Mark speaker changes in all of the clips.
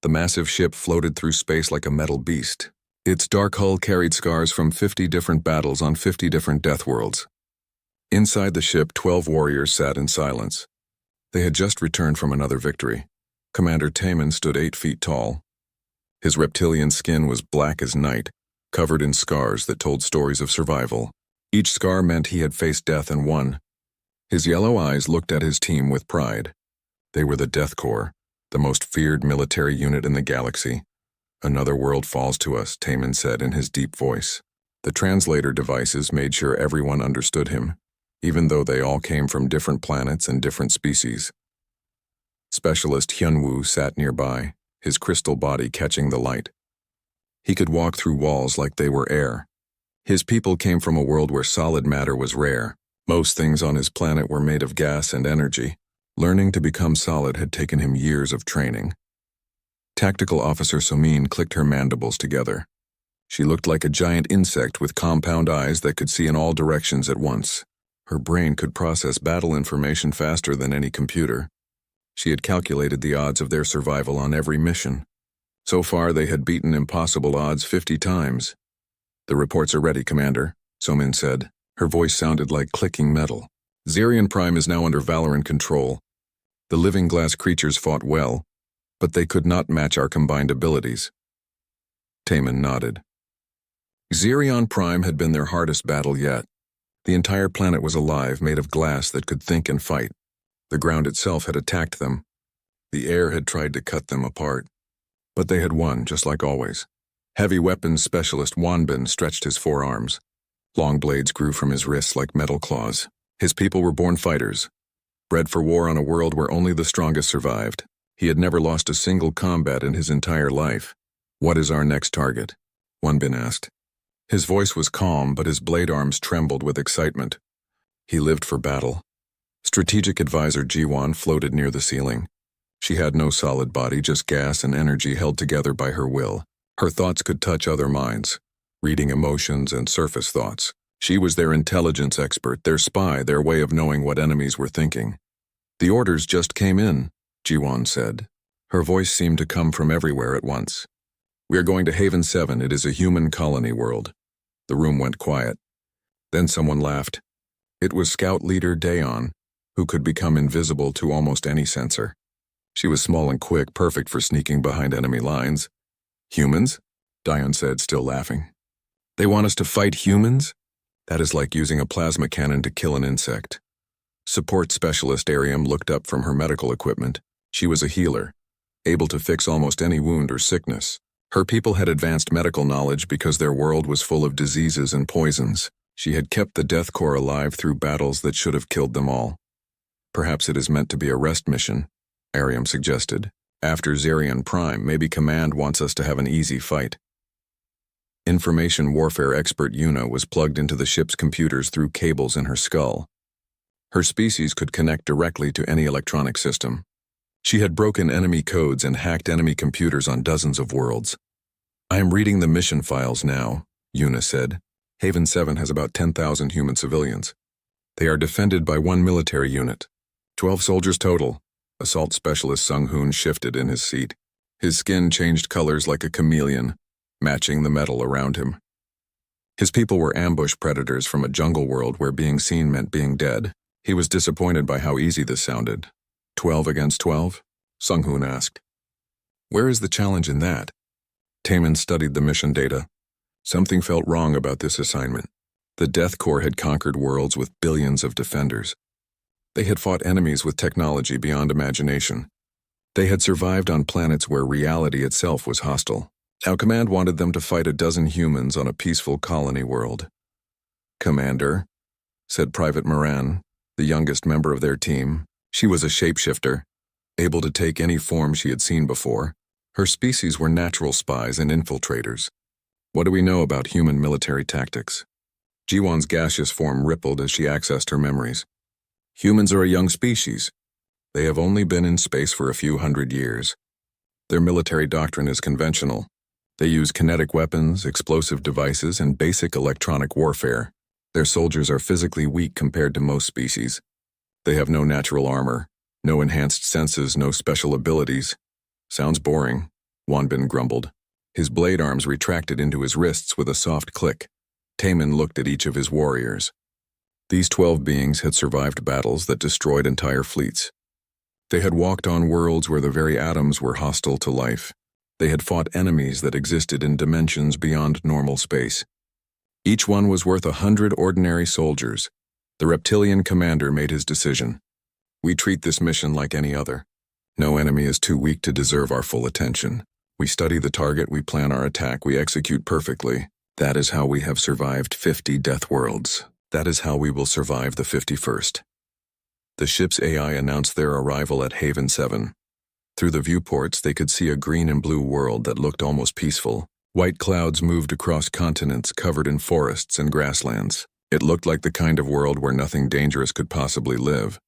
Speaker 1: The massive ship floated through space like a metal beast. Its dark hull carried scars from 50 different battles on 50 different Deathworlds. Inside the ship, 12 warriors sat in silence. They had just returned from another victory. Commander Taman stood 8 feet tall. His reptilian skin was black as night, covered in scars that told stories of survival. Each scar meant he had faced death and won. His yellow eyes looked at his team with pride. They were the Death Corps, the most feared military unit in the galaxy. "Another world falls to us," Taman said in his deep voice. The translator devices made sure everyone understood him, even though they all came from different planets and different species. Specialist Hyunwoo sat nearby, his crystal body catching the light. He could walk through walls like they were air. His people came from a world where solid matter was rare. Most things on his planet were made of gas and energy. Learning to become solid had taken him years of training. Tactical Officer Somin clicked her mandibles together. She looked like a giant insect with compound eyes that could see in all directions at once. Her brain could process battle information faster than any computer. She had calculated the odds of their survival on every mission. So far, they had beaten impossible odds 50 times. "The reports are ready, Commander," Somin said. Her voice sounded like clicking metal. "Zerion Prime is now under Valorant control. The living glass creatures fought well, but they could not match our combined abilities." Taman nodded. Zerion Prime had been their hardest battle yet. The entire planet was alive, made of glass that could think and fight. The ground itself had attacked them. The air had tried to cut them apart. But they had won, just like always. Heavy weapons specialist Wanbin stretched his forearms. Long blades grew from his wrists like metal claws. His people were born fighters, bred for war on a world where only the strongest survived. He had never lost a single combat in his entire life. "What is our next target?" Wanbin asked. His voice was calm, but his blade arms trembled with excitement. He lived for battle. Strategic Advisor Jiwon floated near the ceiling. She had no solid body, just gas and energy held together by her will. Her thoughts could touch other minds, reading emotions and surface thoughts. She was their intelligence expert, their spy, their way of knowing what enemies were thinking. "The orders just came in," Jiwon said. Her voice seemed to come from everywhere at once. "We are going to Haven 7. It is a human colony world." The room went quiet. Then someone laughed. It was Scout Leader Daeon, who could become invisible to almost any sensor. She was small and quick, perfect for sneaking behind enemy lines. "Humans?" Daeon said, still laughing. "They want us to fight humans? That is like using a plasma cannon to kill an insect." Support Specialist Ariam looked up from her medical equipment. She was a healer, able to fix almost any wound or sickness. Her people had advanced medical knowledge because their world was full of diseases and poisons. She had kept the Death Corps alive through battles that should have killed them all. "Perhaps it is meant to be a rest mission," Ariam suggested. "After Zerion Prime, maybe Command wants us to have an easy fight." Information warfare expert Yuna was plugged into the ship's computers through cables in her skull. Her species could connect directly to any electronic system. She had broken enemy codes and hacked enemy computers on dozens of worlds. "I am reading the mission files now," Yuna said. "Haven 7 has about 10,000 human civilians. They are defended by 1 military unit. 12 soldiers total." Assault Specialist Sung-hoon shifted in his seat. His skin changed colors like a chameleon, matching the metal around him. His people were ambush predators from a jungle world where being seen meant being dead. He was disappointed by how easy this sounded. 12 against 12? Sung-hoon asked. "Where is the challenge in that?" Taman studied the mission data. Something felt wrong about this assignment. The Death Corps had conquered worlds with billions of defenders. They had fought enemies with technology beyond imagination. They had survived on planets where reality itself was hostile. Now Command wanted them to fight a dozen humans on a peaceful colony world. "Commander," said Private Moran, the youngest member of their team. She was a shapeshifter, able to take any form she had seen before. Her species were natural spies and infiltrators. "What do we know about human military tactics?" Jiwon's gaseous form rippled as she accessed her memories. "Humans are a young species. They have only been in space for a few hundred years. Their military doctrine is conventional. They use kinetic weapons, explosive devices, and basic electronic warfare. Their soldiers are physically weak compared to most species. They have no natural armor, no enhanced senses, no special abilities." "Sounds boring," Wanbin grumbled. His blade arms retracted into his wrists with a soft click. Taman looked at each of his warriors. These 12 beings had survived battles that destroyed entire fleets. They had walked on worlds where the very atoms were hostile to life. They had fought enemies that existed in dimensions beyond normal space. Each one was worth 100 ordinary soldiers. The reptilian commander made his decision. We treat this mission like any other. No enemy is too weak to deserve our full attention. We study the target, we plan our attack, we execute perfectly. That is how we have survived 50 Deathworlds. That is how we will survive the 51st. The ship's AI announced their arrival at Haven 7. Through the viewports, they could see a green and blue world that looked almost peaceful. White clouds moved across continents covered in forests and grasslands. It looked like the kind of world where nothing dangerous could possibly live.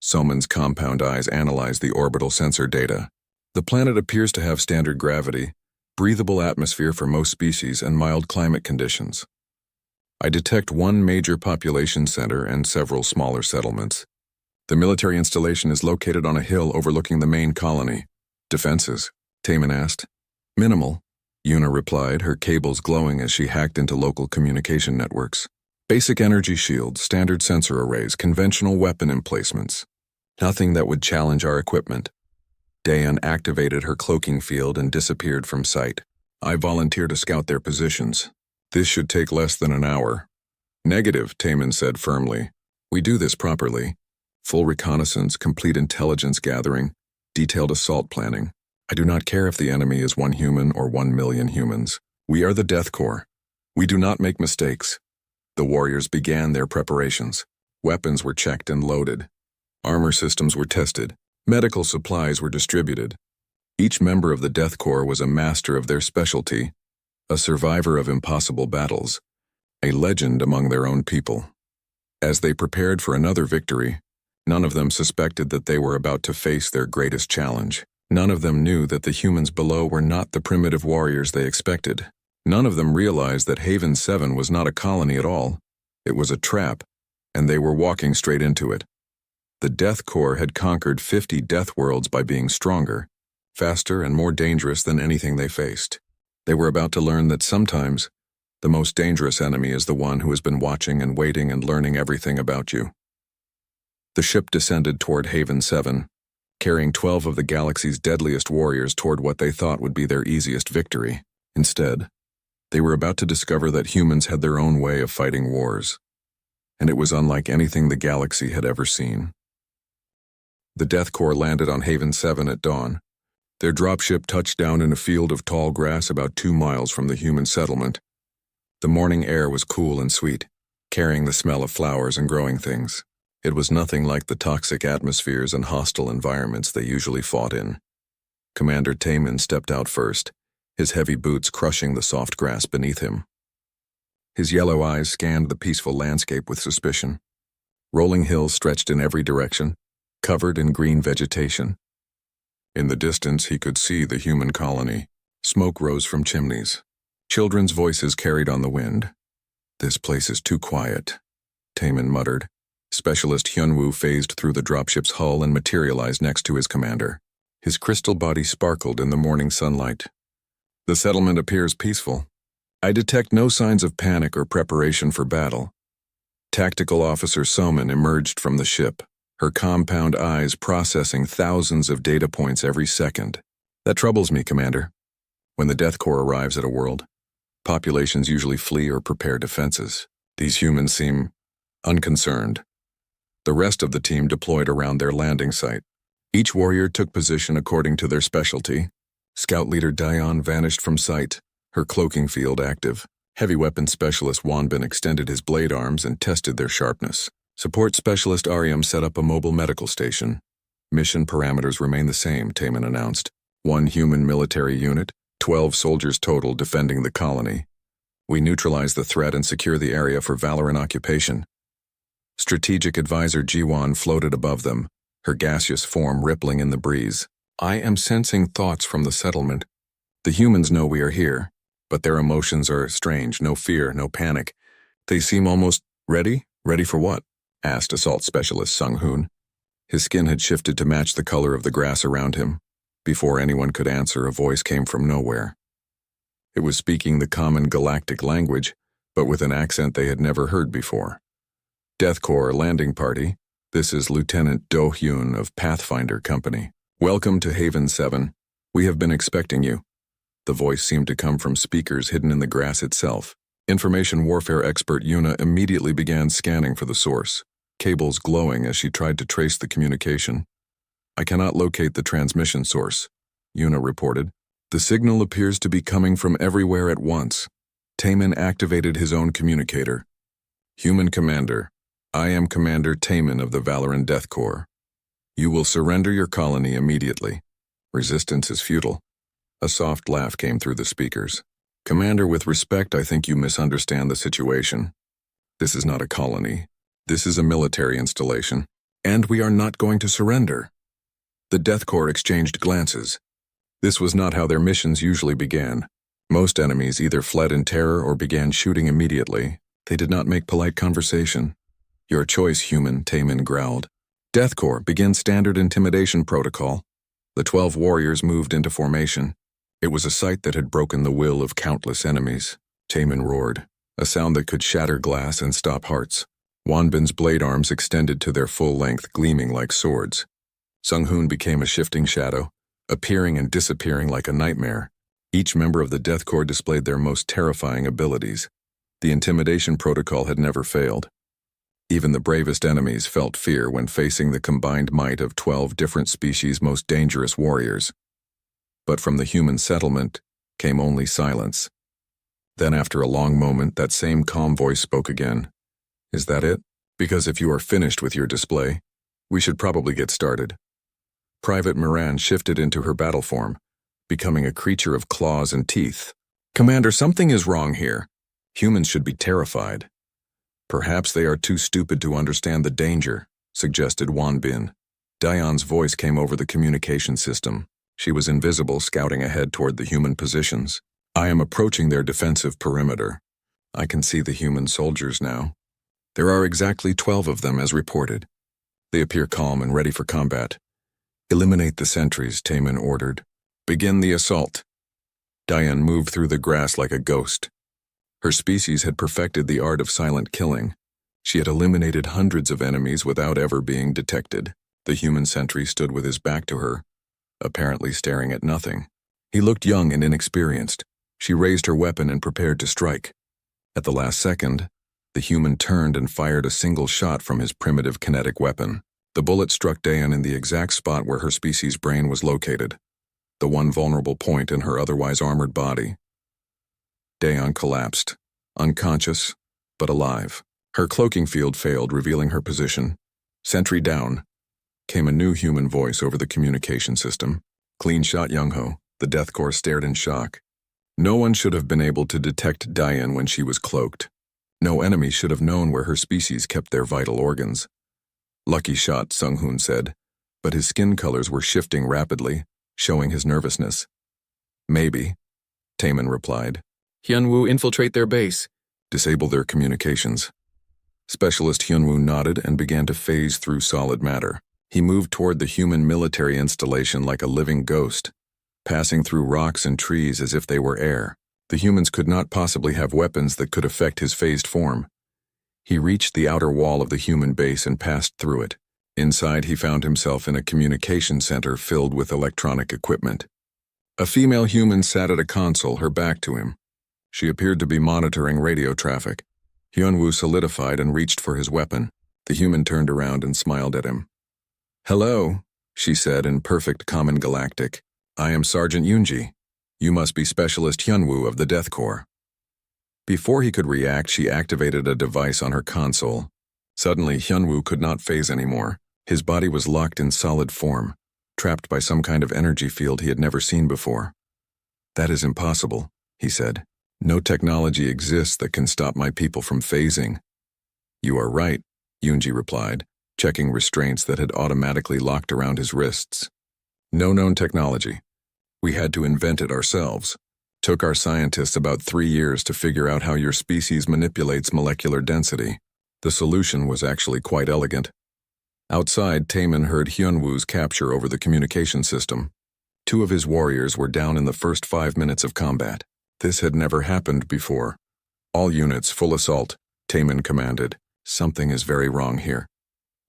Speaker 1: Soman's compound eyes analyzed the orbital sensor data. The planet appears to have standard gravity, breathable atmosphere for most species, and mild climate conditions. I detect one major population center and several smaller settlements. The military installation is located on a hill overlooking the main colony. Defenses? Taman asked. Minimal, Yuna replied, her cables glowing as she hacked into local communication networks. Basic energy shields, standard sensor arrays, conventional weapon emplacements. Nothing that would challenge our equipment. Dayan activated her cloaking field and disappeared from sight. I volunteer to scout their positions. This should take less than an hour. Negative, Taman said firmly. We do this properly. Full reconnaissance, complete intelligence gathering, detailed assault planning. I do not care if the enemy is 1 human or 1 million humans. We are the Death Corps. We do not make mistakes. The warriors began their preparations. Weapons were checked and loaded. Armor systems were tested. Medical supplies were distributed. Each member of the Death Corps was a master of their specialty, a survivor of impossible battles, a legend among their own people. As they prepared for another victory, none of them suspected that they were about to face their greatest challenge. None of them knew that the humans below were not the primitive warriors they expected. None of them realized that Haven 7 was not a colony at all. It was a trap, and they were walking straight into it. The Death Corps had conquered 50 Deathworlds by being stronger, faster, and more dangerous than anything they faced. They were about to learn that sometimes the most dangerous enemy is the one who has been watching and waiting and learning everything about you. The ship descended toward Haven 7, carrying 12 of the galaxy's deadliest warriors toward what they thought would be their easiest victory. Instead, they were about to discover that humans had their own way of fighting wars, and it was unlike anything the galaxy had ever seen. The Death Corps landed on Haven 7 at dawn. Their dropship touched down in a field of tall grass about 2 miles from the human settlement. The morning air was cool and sweet, carrying the smell of flowers and growing things. It was nothing like the toxic atmospheres and hostile environments they usually fought in. Commander Taman stepped out first, his heavy boots crushing the soft grass beneath him. His yellow eyes scanned the peaceful landscape with suspicion. Rolling hills stretched in every direction, covered in green vegetation. In the distance, he could see the human colony. Smoke rose from chimneys. Children's voices carried on the wind. This place is too quiet, Taman muttered. Specialist Hyunwoo phased through the dropship's hull and materialized next to his commander. His crystal body sparkled in the morning sunlight. The settlement appears peaceful. I detect no signs of panic or preparation for battle. Tactical Officer Soman emerged from the ship, her compound eyes processing thousands of data points every second. That troubles me, Commander. When the Death Corps arrives at a world, populations usually flee or prepare defenses. These humans seem unconcerned. The rest of the team deployed around their landing site. Each warrior took position according to their specialty. Scout leader Dayan vanished from sight, her cloaking field active. Heavy weapons specialist Wanbin extended his blade arms and tested their sharpness. Support specialist Aryam set up a mobile medical station. Mission parameters remain the same, Taman announced. 1 human military unit, 12 soldiers total defending the colony. We neutralize the threat and secure the area for Valorant occupation. Strategic Advisor Jiwan floated above them, her gaseous form rippling in the breeze. I am sensing thoughts from the settlement. The humans know we are here, but their emotions are strange, no fear, no panic. They seem almost ready? Ready for what? Asked Assault Specialist Sung-hoon. His skin had shifted to match the color of the grass around him. Before anyone could answer, a voice came from nowhere. It was speaking the common galactic language, but with an accent they had never heard before. Death Corps landing party. This is Lieutenant Do Hyun of Pathfinder Company. Welcome to Haven 7. We have been expecting you. The voice seemed to come from speakers hidden in the grass itself. Information warfare expert Yuna immediately began scanning for the source, cables glowing as she tried to trace the communication. I cannot locate the transmission source, Yuna reported. The signal appears to be coming from everywhere at once. Taman activated his own communicator. Human Commander, I am Commander Taman of the Valoran Death Corps. You will surrender your colony immediately. Resistance is futile. A soft laugh came through the speakers. Commander, with respect, I think you misunderstand the situation. This is not a colony. This is a military installation. And we are not going to surrender. The Death Corps exchanged glances. This was not how their missions usually began. Most enemies either fled in terror or began shooting immediately. They did not make polite conversation. Your choice, human, Taman growled. Death Corps, begin standard intimidation protocol. The 12 warriors moved into formation. It was a sight that had broken the will of countless enemies. Taman roared, a sound that could shatter glass and stop hearts. Wanbin's blade arms extended to their full length, gleaming like swords. Sung-hoon became a shifting shadow, appearing and disappearing like a nightmare. Each member of the Death Corps displayed their most terrifying abilities. The intimidation protocol had never failed. Even the bravest enemies felt fear when facing the combined might of 12 different species' most dangerous warriors. But from the human settlement came only silence. Then after a long moment, that same calm voice spoke again. Is that it? Because if you are finished with your display, we should probably get started. Private Moran shifted into her battle form, becoming a creature of claws and teeth. Commander, something is wrong here. Humans should be terrified. Perhaps they are too stupid to understand the danger, suggested Wanbin. Dian's voice came over the communication system. She was invisible, scouting ahead toward the human positions. I am approaching their defensive perimeter. I can see the human soldiers now. There are exactly 12 of them as reported. They appear calm and ready for combat. Eliminate the sentries, Taman ordered. Begin the assault. Dian moved through the grass like a ghost. Her species had perfected the art of silent killing. She had eliminated hundreds of enemies without ever being detected. The human sentry stood with his back to her, apparently staring at nothing. He looked young and inexperienced. She raised her weapon and prepared to strike. At the last second, the human turned and fired a single shot from his primitive kinetic weapon. The bullet struck Dayan in the exact spot where her species' brain was located, the one vulnerable point in her otherwise armored body. Dayan collapsed, unconscious, but alive. Her cloaking field failed, revealing her position. Sentry down. Came a new human voice over the communication system. Clean shot, Young-ho. The Death Corps stared in shock. No one should have been able to detect Dayan when she was cloaked. No enemy should have known where her species kept their vital organs. Lucky shot, Sung-hoon said, but his skin colors were shifting rapidly, showing his nervousness. Maybe, Taman replied. Hyunwoo, infiltrate their base. Disable their communications. Specialist Hyunwoo nodded and began to phase through solid matter. He moved toward the human military installation like a living ghost, passing through rocks and trees as if they were air. The humans could not possibly have weapons that could affect his phased form. He reached the outer wall of the human base and passed through it. Inside, he found himself in a communication center filled with electronic equipment. A female human sat at a console, her back to him. She appeared to be monitoring radio traffic. Hyunwoo solidified and reached for his weapon. The human turned around and smiled at him. Hello, she said in perfect common Galactic. I am Sergeant Yoonji. You must be Specialist Hyunwoo of the Death Corps. Before he could react, she activated a device on her console. Suddenly, Hyunwoo could not phase anymore. His body was locked in solid form, trapped by some kind of energy field he had never seen before. That is impossible, he said. No technology exists that can stop my people from phasing. You are right, Yoonji replied, checking restraints that had automatically locked around his wrists. No known technology. We had to invent it ourselves. Took our scientists about 3 years to figure out how your species manipulates molecular density. The solution was actually quite elegant. Outside, Taman heard Hyunwoo's capture over the communication system. Two of his warriors were down in the first 5 minutes of combat. This had never happened before. All units, full assault, Taman commanded. Something is very wrong here.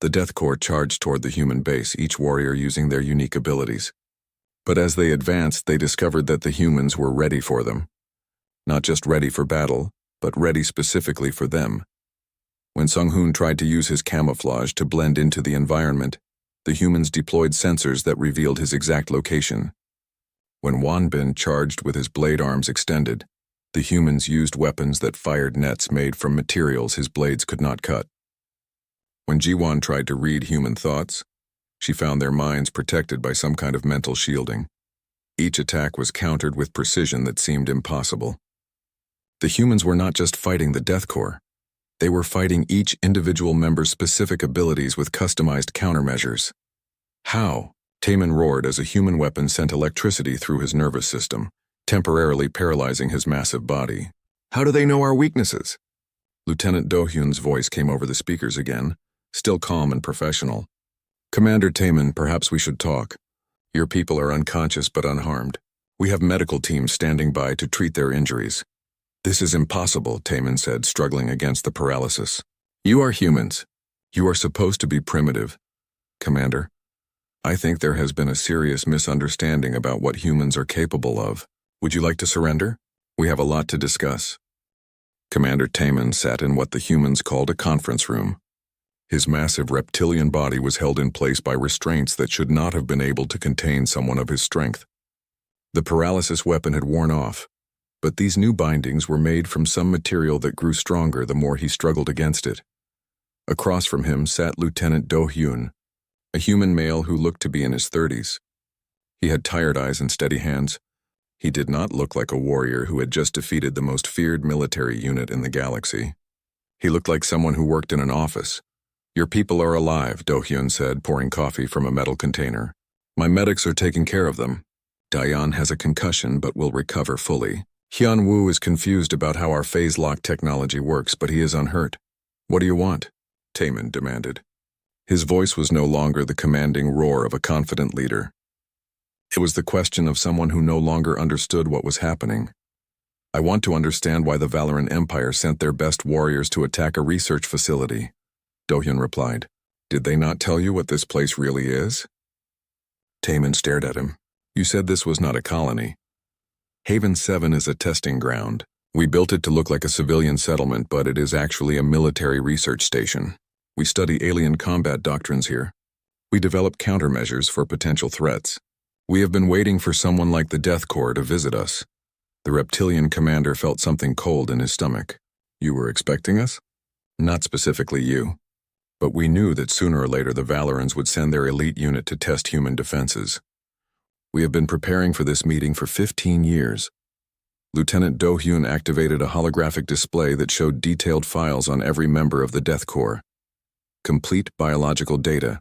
Speaker 1: The Death Corps charged toward the human base, each warrior using their unique abilities. But as they advanced, they discovered that the humans were ready for them. Not just ready for battle, but ready specifically for them. When Sung-hoon tried to use his camouflage to blend into the environment, the humans deployed sensors that revealed his exact location. When Won-bin charged with his blade arms extended, the humans used weapons that fired nets made from materials his blades could not cut. When Ji-won tried to read human thoughts, she found their minds protected by some kind of mental shielding. Each attack was countered with precision that seemed impossible. The humans were not just fighting the Death Corps. They were fighting each individual member's specific abilities with customized countermeasures. How? Taman roared as a human weapon sent electricity through his nervous system, temporarily paralyzing his massive body. How do they know our weaknesses? Lieutenant Do-hyun's voice came over the speakers again, still calm and professional. Commander Taman, perhaps we should talk. Your people are unconscious but unharmed. We have medical teams standing by to treat their injuries. This is impossible, Taman said, struggling against the paralysis. You are humans. You are supposed to be primitive. Commander, I think there has been a serious misunderstanding about what humans are capable of. Would you like to surrender? We have a lot to discuss. Commander Taman sat in what the humans called a conference room. His massive reptilian body was held in place by restraints that should not have been able to contain someone of his strength. The paralysis weapon had worn off, but these new bindings were made from some material that grew stronger the more he struggled against it. Across from him sat Lieutenant Do-hyun, a human male who looked to be in his 30s. He had tired eyes and steady hands. He did not look like a warrior who had just defeated the most feared military unit in the galaxy. He looked like someone who worked in an office. Your people are alive, Do-hyun said, pouring coffee from a metal container. My medics are taking care of them. Dayan has a concussion but will recover fully. Hyun-woo is confused about how our phase lock technology works, but he is unhurt. What do you want? Taman demanded. His voice was no longer the commanding roar of a confident leader. It was the question of someone who no longer understood what was happening. I want to understand why the Valoran Empire sent their best warriors to attack a research facility. Do-hyun replied. Did they not tell you what this place really is? Taman stared at him. You said this was not a colony. Haven 7 is a testing ground. We built it to look like a civilian settlement, but it is actually a military research station. We study alien combat doctrines here. We develop countermeasures for potential threats. We have been waiting for someone like the Death Corps to visit us. The reptilian commander felt something cold in his stomach. You were expecting us? Not specifically you. But we knew that sooner or later the Valorans would send their elite unit to test human defenses. We have been preparing for this meeting for 15 years. Lieutenant Do-hyun activated a holographic display that showed detailed files on every member of the Death Corps. Complete biological data,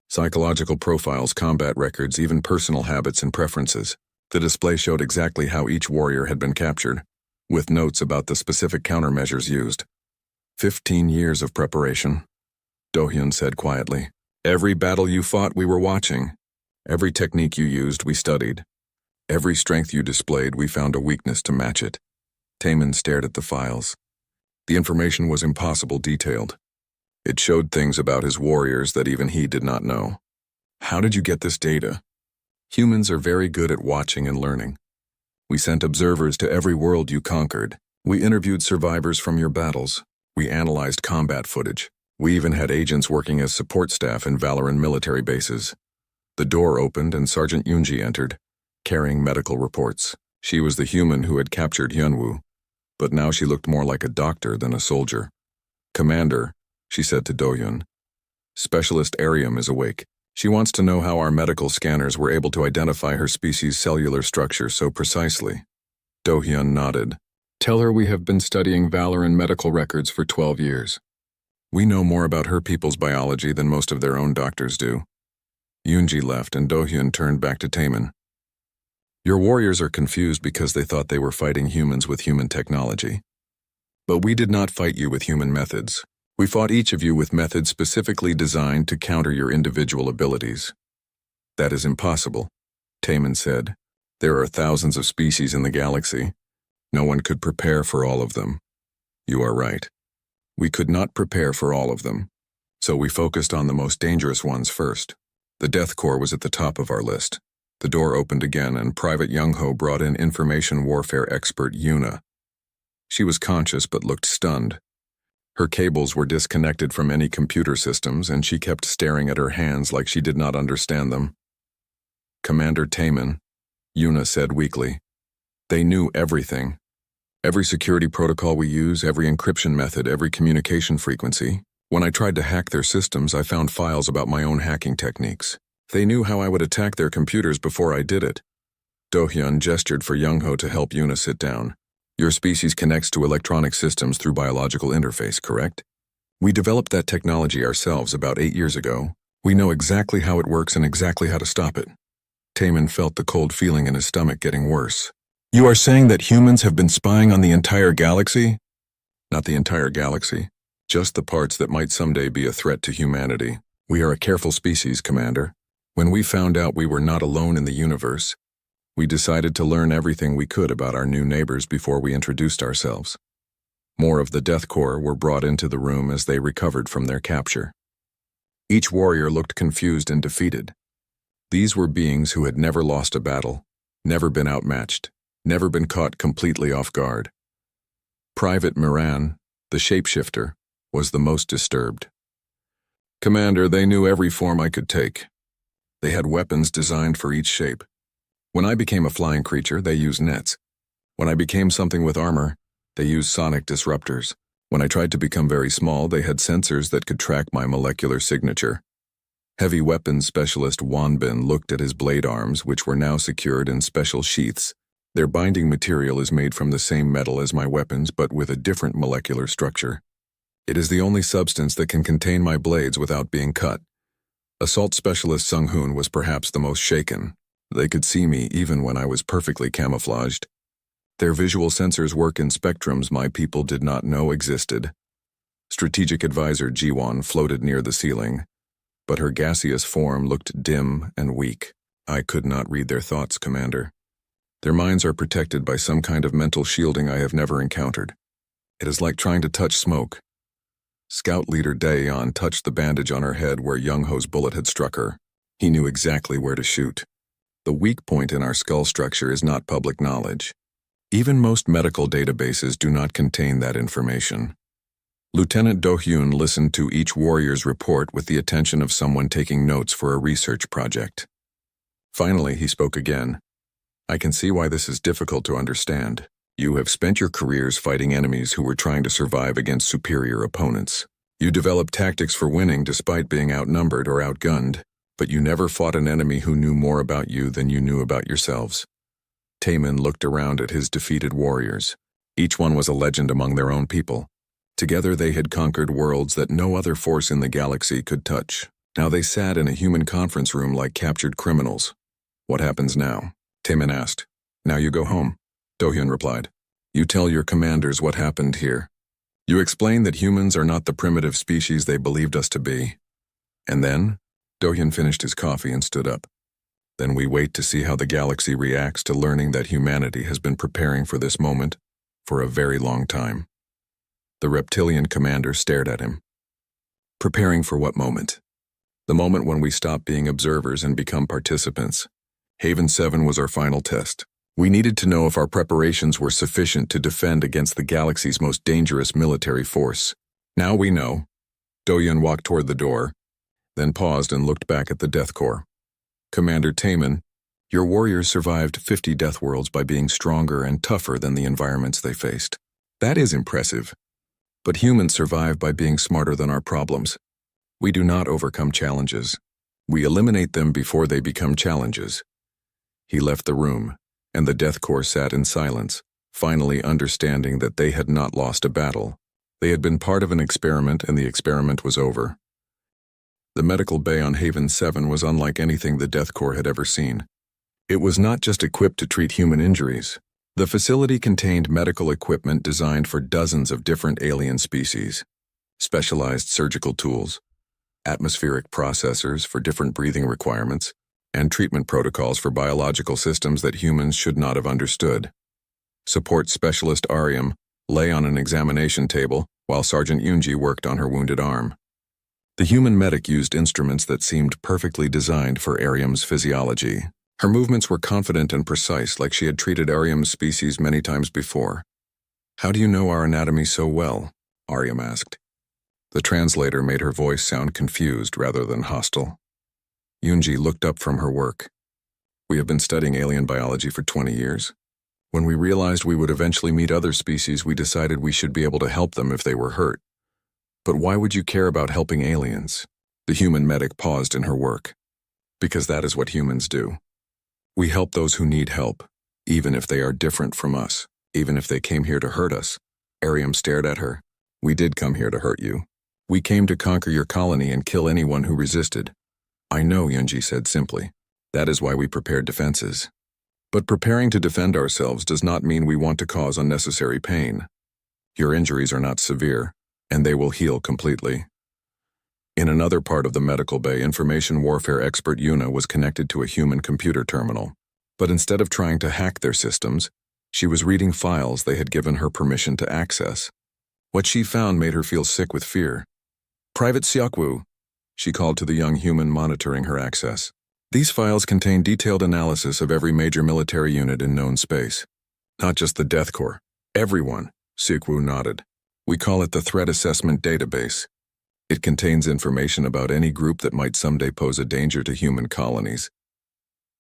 Speaker 1: psychological profiles, combat records, even personal habits and preferences. The display showed exactly how each warrior had been captured, with notes about the specific countermeasures used. 15 years of preparation, Do-hyun said quietly. Every battle you fought, we were watching. Every technique you used, we studied. Every strength you displayed, we found a weakness to match it. Taman stared at the files. The information was impossible detailed. It showed things about his warriors that even he did not know. How did you get this data? Humans are very good at watching and learning. We sent observers to every world you conquered. We interviewed survivors from your battles. We analyzed combat footage. We even had agents working as support staff in Valoran military bases. The door opened and Sergeant Yoonji entered, carrying medical reports. She was the human who had captured Hyun-woo, but now she looked more like a doctor than a soldier. Commander, she said to Do-hyun, Specialist Arium is awake. She wants to know how our medical scanners were able to identify her species' cellular structure so precisely. Do-hyun nodded. Tell her we have been studying Valoran medical records for 12 years. We know more about her people's biology than most of their own doctors do. Yoonji left and Do-hyun turned back to Taman. Your warriors are confused because they thought they were fighting humans with human technology. But we did not fight you with human methods. We fought each of you with methods specifically designed to counter your individual abilities. That is impossible. Taman said. There are thousands of species in the galaxy. No one could prepare for all of them. You are right. We could not prepare for all of them. So we focused on the most dangerous ones first. The Death Corps was at the top of our list. The door opened again and Private Young-ho brought in information warfare expert Yuna. She was conscious but looked stunned. Her cables were disconnected from any computer systems and she kept staring at her hands like she did not understand them. Commander Taman, Yuna said weakly. They knew everything. Every security protocol we use, every encryption method, every communication frequency. When I tried to hack their systems, I found files about my own hacking techniques. They knew how I would attack their computers before I did it. Do-hyun gestured for Young-ho to help Yuna sit down. Your species connects to electronic systems through biological interface, correct? We developed that technology ourselves about 8 years ago. We know exactly how it works and exactly how to stop it. Taman felt the cold feeling in his stomach getting worse. You are saying that humans have been spying on the entire galaxy? Not the entire galaxy. Just the parts that might someday be a threat to humanity. We are a careful species, Commander. When we found out we were not alone in the universe, we decided to learn everything we could about our new neighbors before we introduced ourselves. More of the Death Corps were brought into the room as they recovered from their capture. Each warrior looked confused and defeated. These were beings who had never lost a battle, never been outmatched, never been caught completely off guard. Private Moran, the shapeshifter, was the most disturbed. Commander, they knew every form I could take. They had weapons designed for each shape. When I became a flying creature, they used nets. When I became something with armor, they used sonic disruptors. When I tried to become very small, they had sensors that could track my molecular signature. Heavy weapons specialist Wanbin looked at his blade arms, which were now secured in special sheaths. Their binding material is made from the same metal as my weapons, but with a different molecular structure. It is the only substance that can contain my blades without being cut. Assault specialist Sung-hoon was perhaps the most shaken. They could see me even when I was perfectly camouflaged. Their visual sensors work in spectrums my people did not know existed. Strategic advisor Ji-won floated near the ceiling, but her gaseous form looked dim and weak. I could not read their thoughts, Commander. Their minds are protected by some kind of mental shielding I have never encountered. It is like trying to touch smoke. Scout leader Daeyeon touched the bandage on her head where Young-ho's bullet had struck her. He knew exactly where to shoot. The weak point in our skull structure is not public knowledge. Even most medical databases do not contain that information. Lieutenant Do-hyun listened to each warrior's report with the attention of someone taking notes for a research project. Finally, he spoke again. I can see why this is difficult to understand. You have spent your careers fighting enemies who were trying to survive against superior opponents. You developed tactics for winning despite being outnumbered or outgunned, but you never fought an enemy who knew more about you than you knew about yourselves. Taman looked around at his defeated warriors. Each one was a legend among their own people. Together they had conquered worlds that no other force in the galaxy could touch. Now they sat in a human conference room like captured criminals. What happens now? Taman asked. Now you go home. Do-hyun replied. You tell your commanders what happened here. You explain that humans are not the primitive species they believed us to be. And then? Do-hyun finished his coffee and stood up. Then we wait to see how the galaxy reacts to learning that humanity has been preparing for this moment for a very long time. The reptilian commander stared at him. Preparing for what moment? The moment when we stop being observers and become participants. Haven 7 was our final test. We needed to know if our preparations were sufficient to defend against the galaxy's most dangerous military force. Now we know. Do-hyun walked toward the door, then paused and looked back at the Death Corps. Commander Taman, your warriors survived 50 Deathworlds by being stronger and tougher than the environments they faced. That is impressive. But humans survive by being smarter than our problems. We do not overcome challenges. We eliminate them before they become challenges. He left the room, and the Death Corps sat in silence, finally understanding that they had not lost a battle. They had been part of an experiment, and the experiment was over. The medical bay on Haven 7 was unlike anything the Death Corps had ever seen. It was not just equipped to treat human injuries. The facility contained medical equipment designed for dozens of different alien species, specialized surgical tools, atmospheric processors for different breathing requirements, and treatment protocols for biological systems that humans should not have understood. Support Specialist Ariam lay on an examination table while Sergeant Yunji worked on her wounded arm. The human medic used instruments that seemed perfectly designed for Ariam's physiology. Her movements were confident and precise, like she had treated Ariam's species many times before. "How do you know our anatomy so well?" Ariam asked. The translator made her voice sound confused rather than hostile. Yunji looked up from her work. "We have been studying alien biology for 20 years. When we realized we would eventually meet other species, we decided we should be able to help them if they were hurt. But why would you care about helping aliens?" The human medic paused in her work. "Because that is what humans do. We help those who need help, even if they are different from us, even if they came here to hurt us." Ariam stared at her. "We did come here to hurt you. We came to conquer your colony and kill anyone who resisted." "I know," Yunji said simply. "That is why we prepared defenses. But preparing to defend ourselves does not mean we want to cause unnecessary pain. Your injuries are not severe, and they will heal completely." In another part of the medical bay, information warfare expert Yuna was connected to a human computer terminal. But instead of trying to hack their systems, she was reading files they had given her permission to access. What she found made her feel sick with fear. "Private Xiaoku," she called to the young human monitoring her access. "These files contain detailed analysis of every major military unit in known space. Not just the Death Corps. Everyone," Xiaoku nodded. "We call it the Threat Assessment Database. It contains information about any group that might someday pose a danger to human colonies.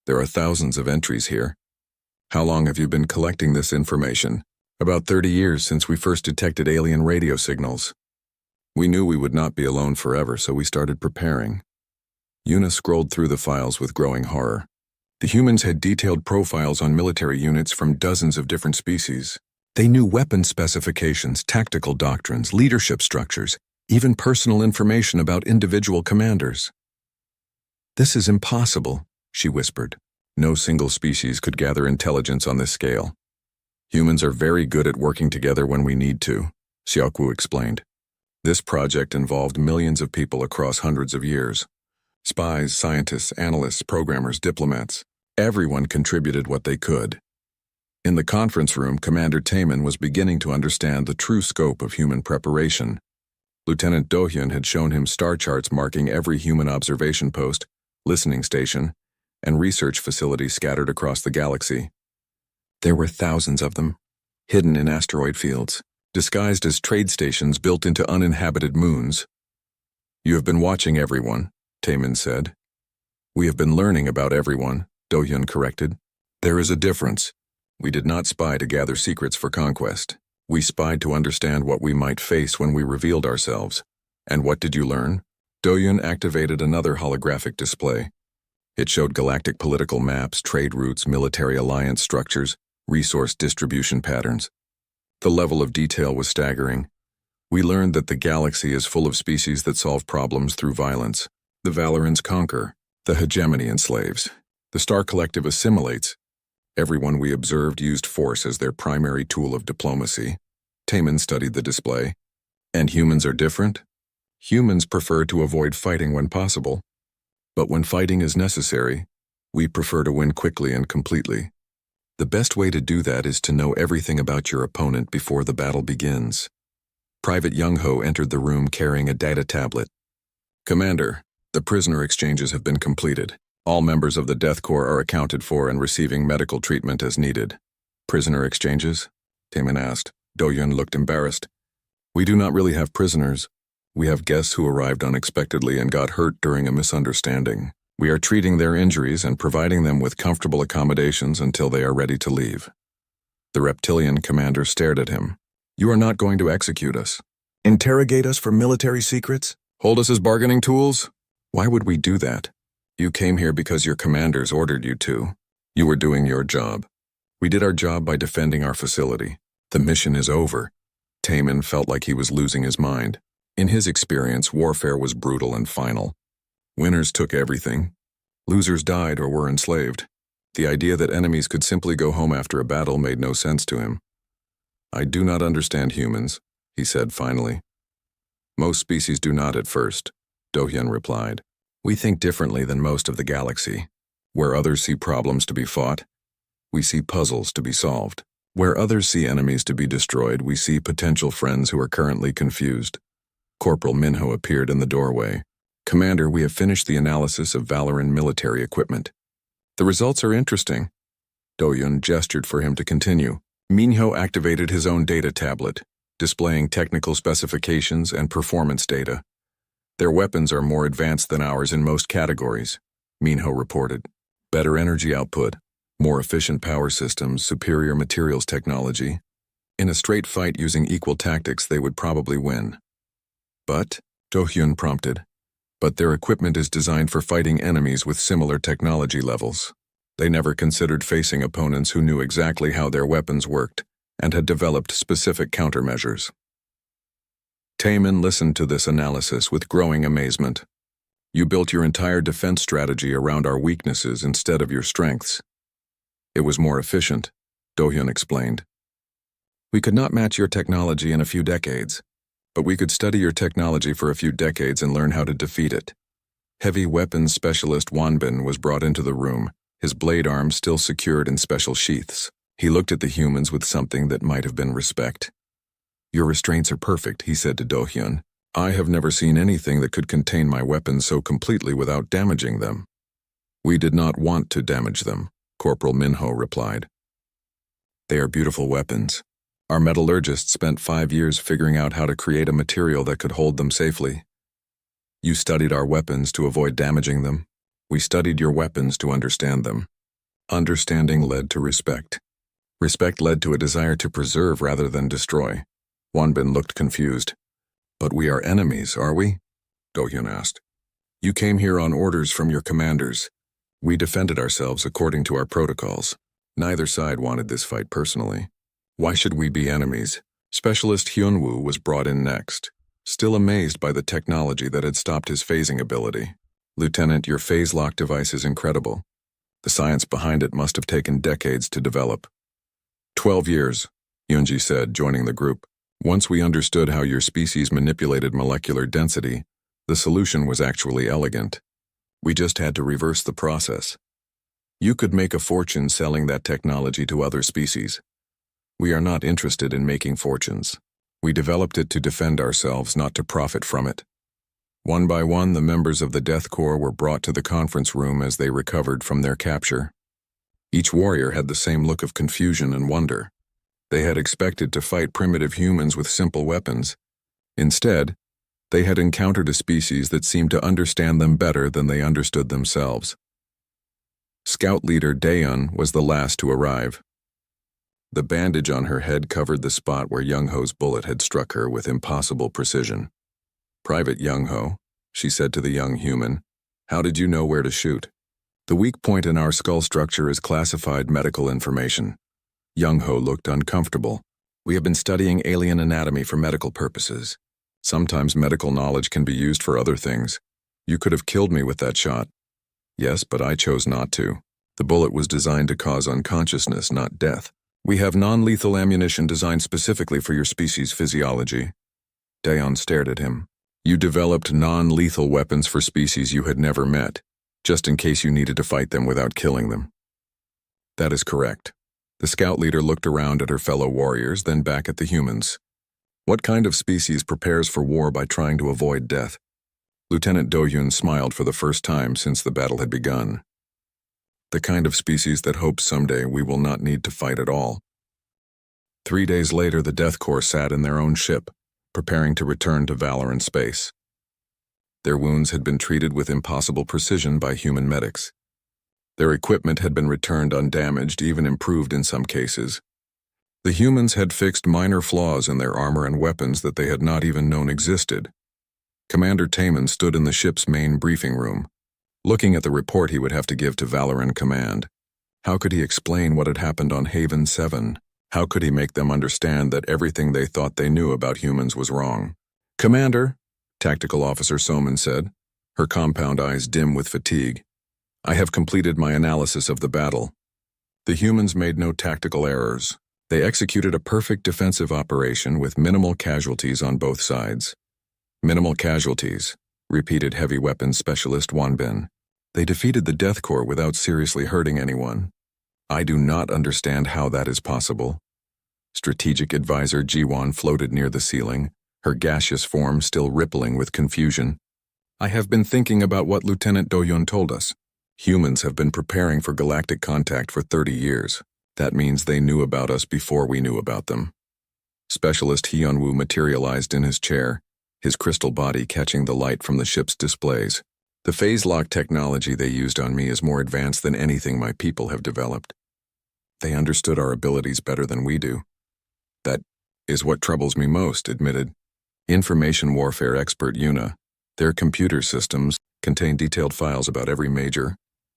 Speaker 1: There are thousands of entries here." "How long have you been collecting this information?" "About 30 years, since we first detected alien radio signals. We knew we would not be alone forever, so we started preparing." Yuna scrolled through the files with growing horror. The humans had detailed profiles on military units from dozens of different species. They knew weapon specifications, tactical doctrines, leadership structures, even personal information about individual commanders. "This is impossible," she whispered. "No single species could gather intelligence on this scale. Humans are very good at working together when we need to," Xiaoku explained. "This project involved millions of people across hundreds of years. Spies, scientists, analysts, programmers, diplomats. Everyone contributed what they could." In the conference room, Commander Taemin was beginning to understand the true scope of human preparation. Lieutenant Do-hyun had shown him star charts marking every human observation post, listening station, and research facility scattered across the galaxy. There were thousands of them, hidden in asteroid fields, disguised as trade stations built into uninhabited moons. "You have been watching everyone," Taemin said. "We have been learning about everyone," Do-hyun corrected. "There is a difference. We did not spy to gather secrets for conquest. We spied to understand what we might face when we revealed ourselves. And what did you learn?" Do-hyun activated another holographic display. It showed galactic political maps, trade routes, military alliance structures, resource distribution patterns. The level of detail was staggering. "We learned that the galaxy is full of species that solve problems through violence. The Valorans conquer. The hegemony enslaves. The Star Collective assimilates. Everyone we observed used force as their primary tool of diplomacy." Taemin studied the display. "And humans are different? Humans prefer to avoid fighting when possible. But when fighting is necessary, we prefer to win quickly and completely. The best way to do that is to know everything about your opponent before the battle begins." Private Young-ho entered the room carrying a data tablet. "Commander, the prisoner exchanges have been completed. All members of the Death Corps are accounted for and receiving medical treatment as needed." "Prisoner exchanges?" Taemin asked. Do-hyun looked embarrassed. "We do not really have prisoners. We have guests who arrived unexpectedly and got hurt during a misunderstanding. We are treating their injuries and providing them with comfortable accommodations until they are ready to leave." The reptilian commander stared at him. "You are not going to execute us? Interrogate us for military secrets? Hold us as bargaining tools? Why would we do that? You came here because your commanders ordered you to. You were doing your job. We did our job by defending our facility. The mission is over." Taemin felt like he was losing his mind. In his experience, warfare was brutal and final. Winners took everything. Losers died or were enslaved. The idea that enemies could simply go home after a battle made no sense to him. "I do not understand humans," he said finally. "Most species do not at first," Do-hyun replied. "We think differently than most of the galaxy. Where others see problems to be fought, we see puzzles to be solved. Where others see enemies to be destroyed, we see potential friends who are currently confused. Corporal Minho appeared in the doorway. Commander, we have finished the analysis of Valoran military equipment. The results are interesting. Do-hyun gestured for him to continue. Minho activated his own data tablet, displaying technical specifications and performance data. Their weapons are more advanced than ours in most categories, Minho reported. Better energy output, more efficient power systems, superior materials technology. In a straight fight using equal tactics, they would probably win. But, Do-hyun prompted, but their equipment is designed for fighting enemies with similar technology levels. They never considered facing opponents who knew exactly how their weapons worked and had developed specific countermeasures. Taemin listened to this analysis with growing amazement. You built your entire defense strategy around our weaknesses instead of your strengths. It was more efficient, Do-hyun explained. We could not match your technology in a few decades, but we could study your technology for a few decades and learn how to defeat it. Heavy weapons specialist Wanbin was brought into the room, his blade arms still secured in special sheaths. He looked at the humans with something that might have been respect. Your restraints are perfect, he said to Do-hyun. I have never seen anything that could contain my weapons so completely without damaging them. We did not want to damage them, Corporal Minho replied. They are beautiful weapons. Our metallurgists spent 5 years figuring out how to create a material that could hold them safely. You studied our weapons to avoid damaging them. We studied your weapons to understand them. Understanding led to respect. Respect led to a desire to preserve rather than destroy. Wanbin looked confused. But we are enemies, are we? Do-hyun asked. You came here on orders from your commanders. We defended ourselves according to our protocols. Neither side wanted this fight personally. Why should we be enemies? Specialist Hyunwoo was brought in next, still amazed by the technology that had stopped his phasing ability. Lieutenant, your phase lock device is incredible. The science behind it must have taken decades to develop. 12 years, Yoonji said, joining the group. Once we understood how your species manipulated molecular density, the solution was actually elegant. We just had to reverse the process. You could make a fortune selling that technology to other species. We are not interested in making fortunes. We developed it to defend ourselves, not to profit from it. One by one, the members of the Death Corps were brought to the conference room as they recovered from their capture. Each warrior had the same look of confusion and wonder. They had expected to fight primitive humans with simple weapons. Instead, they had encountered a species that seemed to understand them better than they understood themselves. Scout leader Daeun was the last to arrive. The bandage on her head covered the spot where Young-ho's bullet had struck her with impossible precision. Private Young-ho, she said to the young human, how did you know where to shoot? The weak point in our skull structure is classified medical information. Young-ho looked uncomfortable. We have been studying alien anatomy for medical purposes. Sometimes medical knowledge can be used for other things. You could have killed me with that shot. Yes, but I chose not to. The bullet was designed to cause unconsciousness, not death. We have non-lethal ammunition designed specifically for your species' physiology. Daeun stared at him. You developed non-lethal weapons for species you had never met, just in case you needed to fight them without killing them. That is correct. The scout leader looked around at her fellow warriors, then back at the humans. What kind of species prepares for war by trying to avoid death? Lieutenant Do-hyun smiled for the first time since the battle had begun. The kind of species that hopes someday we will not need to fight at all. 3 days later, the Death Corps sat in their own ship, preparing to return to Valoran space. Their wounds had been treated with impossible precision by human medics. Their equipment had been returned undamaged, even improved in some cases. The humans had fixed minor flaws in their armor and weapons that they had not even known existed. Commander Taemin stood in the ship's main briefing room, looking at the report he would have to give to Valoran Command. How could he explain what had happened on Haven 7? How could he make them understand that everything they thought they knew about humans was wrong? Commander, Tactical Officer Soman said, her compound eyes dim with fatigue. I have completed my analysis of the battle. The humans made no tactical errors. They executed a perfect defensive operation with minimal casualties on both sides. Minimal casualties, repeated heavy weapons specialist Wanbin. They defeated the Death Corps without seriously hurting anyone. I do not understand how that is possible. Strategic Advisor Jiwan floated near the ceiling, her gaseous form still rippling with confusion. I have been thinking about what Lieutenant Do-hyun told us. Humans have been preparing for galactic contact for 30 years. That means they knew about us before we knew about them. Specialist Hyun-woo materialized in his chair, his crystal body catching the light from the ship's displays. The phase lock technology they used on me is more advanced than anything my people have developed. They understood our abilities better than we do. That is what troubles me most, admitted. Information warfare expert Yuna. Their computer systems contain detailed files about every major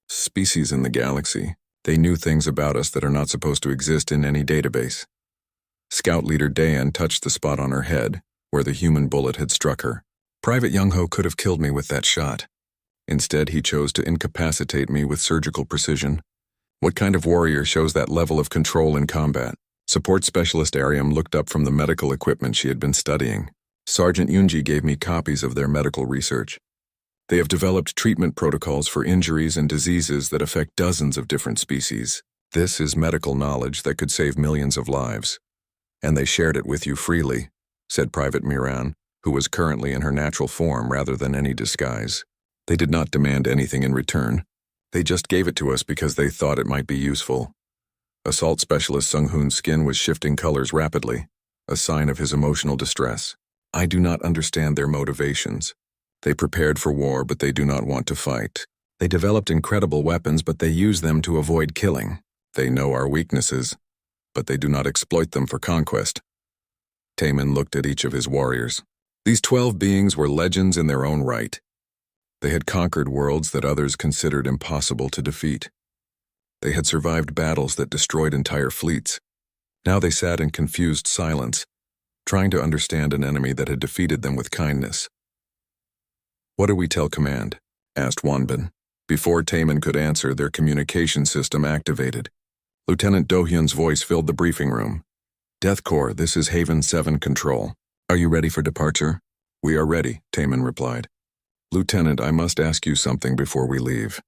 Speaker 1: species in the galaxy. They knew things about us that are not supposed to exist in any database. Scout leader Dayan touched the spot on her head, where the human bullet had struck her. Private Young-ho could have killed me with that shot. Instead, he chose to incapacitate me with surgical precision. What kind of warrior shows that level of control in combat? Support Specialist Ariam looked up from the medical equipment she had been studying. Sergeant Yoonji gave me copies of their medical research. They have developed treatment protocols for injuries and diseases that affect dozens of different species. This is medical knowledge that could save millions of lives. And they shared it with you freely, said Private Miran, who was currently in her natural form rather than any disguise. They did not demand anything in return. They just gave it to us because they thought it might be useful. Assault Specialist Sung-hoon's skin was shifting colors rapidly, a sign of his emotional distress. I do not understand their motivations. They prepared for war, but they do not want to fight. They developed incredible weapons, but they use them to avoid killing. They know our weaknesses, but they do not exploit them for conquest. Taemin looked at each of his warriors. These 12 beings were legends in their own right. They had conquered worlds that others considered impossible to defeat. They had survived battles that destroyed entire fleets. Now they sat in confused silence, trying to understand an enemy that had defeated them with kindness. What do we tell command? Asked Wonbin. Before Taemin could answer, their communication system activated. Lieutenant Do-hyun's voice filled the briefing room. Death Corps, this is Haven 7 Control. Are you ready for departure? We are ready, Taemin replied. Lieutenant, I must ask you something before we leave.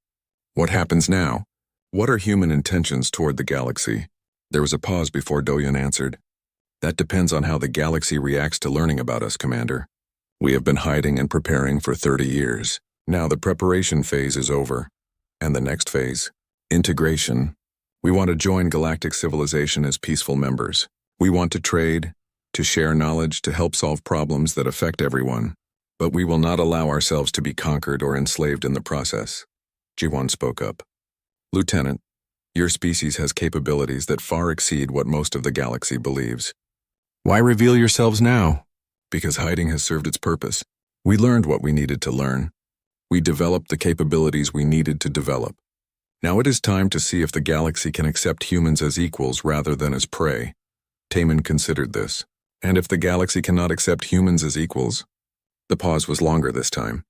Speaker 1: What happens now? What are human intentions toward the galaxy? There was a pause before Do-hyun answered. That depends on how the galaxy reacts to learning about us, Commander. We have been hiding and preparing for 30 years. Now the preparation phase is over. And the next phase, integration. We want to join galactic civilization as peaceful members. We want to trade, to share knowledge, to help solve problems that affect everyone. But we will not allow ourselves to be conquered or enslaved in the process. Jiwon spoke up. Lieutenant, your species has capabilities that far exceed what most of the galaxy believes. Why reveal yourselves now? Because hiding has served its purpose. We learned what we needed to learn. We developed the capabilities we needed to develop. Now it is time to see if the galaxy can accept humans as equals rather than as prey. Taemin considered this. And if the galaxy cannot accept humans as equals? The pause was longer this time.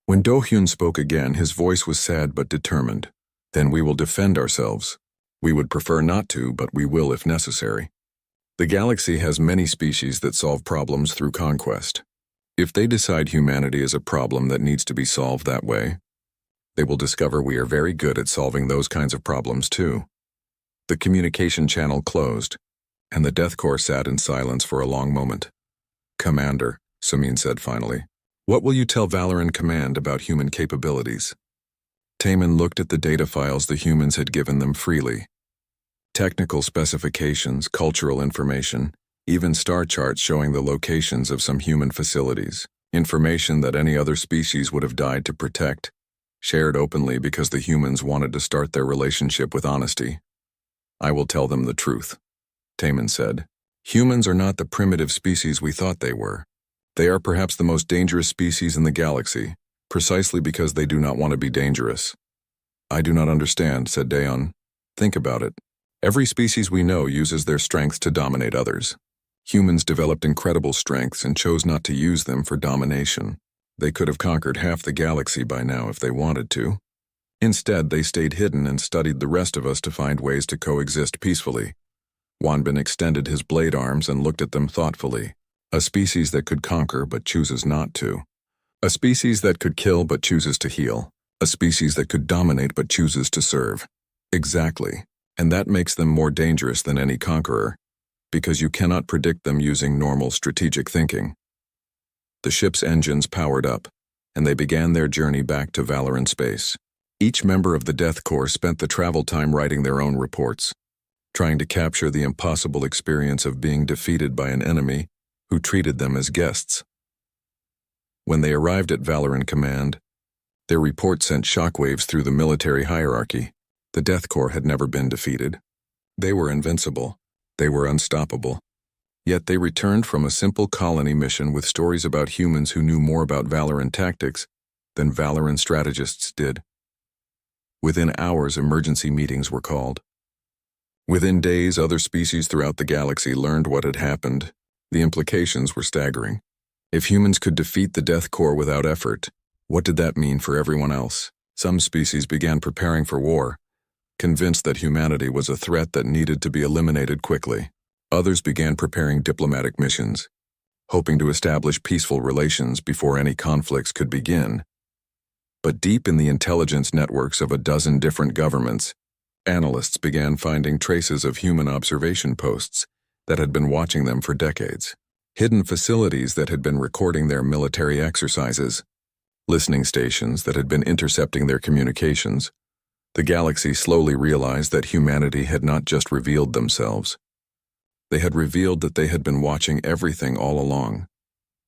Speaker 1: When Do-hyun spoke again, his voice was sad but determined. Then we will defend ourselves. We would prefer not to, but we will if necessary. The galaxy has many species that solve problems through conquest. If they decide humanity is a problem that needs to be solved that way, they will discover we are very good at solving those kinds of problems too. The communication channel closed, and the Death Corps sat in silence for a long moment. Commander, Samin said finally, what will you tell Valoran Command about human capabilities? Taemin looked at the data files the humans had given them freely. Technical specifications, cultural information, even star charts showing the locations of some human facilities, information that any other species would have died to protect, shared openly because the humans wanted to start their relationship with honesty. I will tell them the truth, Taemin said. Humans are not the primitive species we thought they were. They are perhaps the most dangerous species in the galaxy, precisely because they do not want to be dangerous. I do not understand, said Daeon. Think about it. Every species we know uses their strengths to dominate others. Humans developed incredible strengths and chose not to use them for domination. They could have conquered half the galaxy by now if they wanted to. Instead, they stayed hidden and studied the rest of us to find ways to coexist peacefully. Wonbin extended his blade arms and looked at them thoughtfully. A species that could conquer but chooses not to. A species that could kill but chooses to heal. A species that could dominate but chooses to serve. Exactly. And that makes them more dangerous than any conqueror, because you cannot predict them using normal strategic thinking. The ship's engines powered up, and they began their journey back to Valoran space. Each member of the Death Corps spent the travel time writing their own reports, trying to capture the impossible experience of being defeated by an enemy who treated them as guests. When they arrived at Valoran Command, their report sent shockwaves through the military hierarchy. The Death Corps had never been defeated. They were invincible. They were unstoppable. Yet they returned from a simple colony mission with stories about humans who knew more about Valoran tactics than Valoran strategists did. Within hours, emergency meetings were called. Within days, other species throughout the galaxy learned what had happened. The implications were staggering. If humans could defeat the Death Corps without effort, what did that mean for everyone else? Some species began preparing for war, convinced that humanity was a threat that needed to be eliminated quickly. Others began preparing diplomatic missions, hoping to establish peaceful relations before any conflicts could begin. But deep in the intelligence networks of a dozen different governments, analysts began finding traces of human observation posts that had been watching them for decades, hidden facilities that had been recording their military exercises, listening stations that had been intercepting their communications. The galaxy slowly realized that humanity had not just revealed themselves. They had revealed that they had been watching everything all along.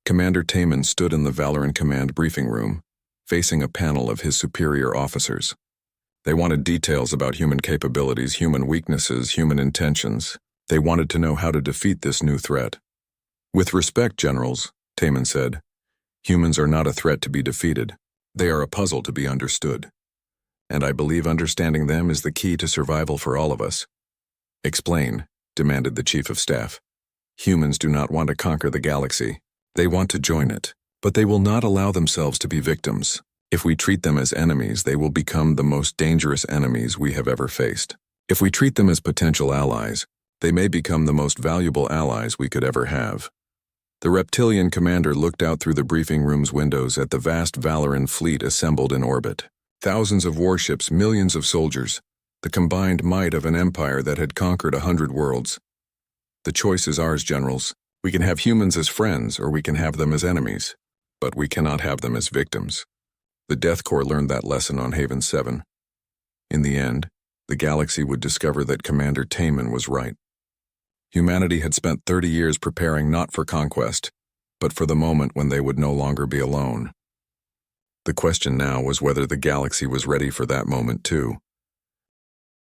Speaker 1: Commander Taman stood in the Valoran Command briefing room, facing a panel of his superior officers. They wanted details about human capabilities, human weaknesses, human intentions. They wanted to know how to defeat this new threat. "With respect, generals," Taman said, "humans are not a threat to be defeated. They are a puzzle to be understood. And I believe understanding them is the key to survival for all of us." "Explain," demanded the Chief of Staff. "Humans do not want to conquer the galaxy. They want to join it, but they will not allow themselves to be victims. If we treat them as enemies, they will become the most dangerous enemies we have ever faced. If we treat them as potential allies, they may become the most valuable allies we could ever have." The reptilian commander looked out through the briefing room's windows at the vast Valoran fleet assembled in orbit. Thousands of warships, millions of soldiers, the combined might of an empire that had conquered 100 worlds. "The choice is ours, generals. We can have humans as friends, or we can have them as enemies. But we cannot have them as victims." The Death Corps learned that lesson on Haven 7. In the end, the galaxy would discover that Commander Taman was right. Humanity had spent 30 years preparing not for conquest, but for the moment when they would no longer be alone. The question now was whether the galaxy was ready for that moment too.